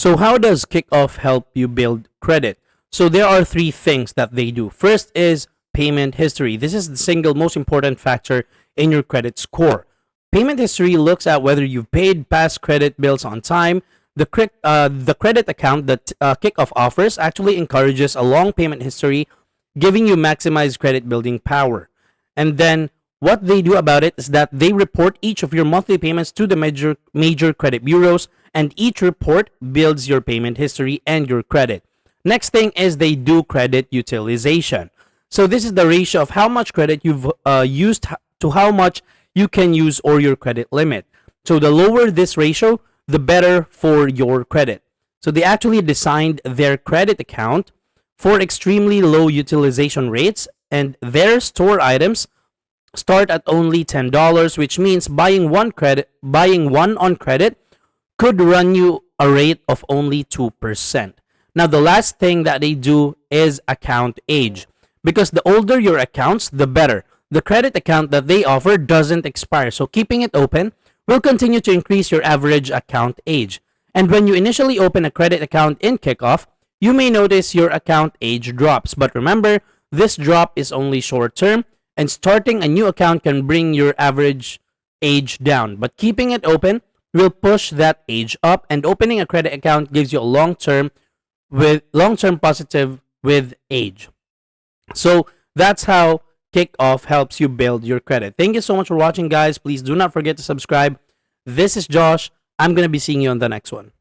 So how does Kikoff help you build credit? So there are three things that they do. First is payment history. This is the single most important factor in your credit score. Payment history looks at whether you've paid past credit bills on time. The credit account that Kikoff offers actually encourages a long payment history, giving you maximized credit building power. And then what they do about it is that they report each of your monthly payments to the major credit bureaus, and each report builds your payment history and your credit. Next thing is they do credit utilization. So this is the ratio of how much credit you've used to how much you can use or your credit limit. So the lower this ratio, the better for your credit. So they actually designed their credit account for extremely low utilization rates, and their store items start at only $10, which means buying one on credit could run you a rate of only 2%. Now, the last thing that they do is account age. Because the older your accounts, the better. The credit account that they offer doesn't expire, so keeping it open will continue to increase your average account age. And when you initially open a credit account in Kikoff, you may notice your account age drops. But remember, this drop is only short term, and starting a new account can bring your average age down. But keeping it open will push that age up, and opening a credit account gives you a long-term positive with age. So that's how Kikoff helps you build your credit. Thank you so much for watching, guys. Please do not forget to subscribe. This is Josh. I'm going to be seeing you on the next one.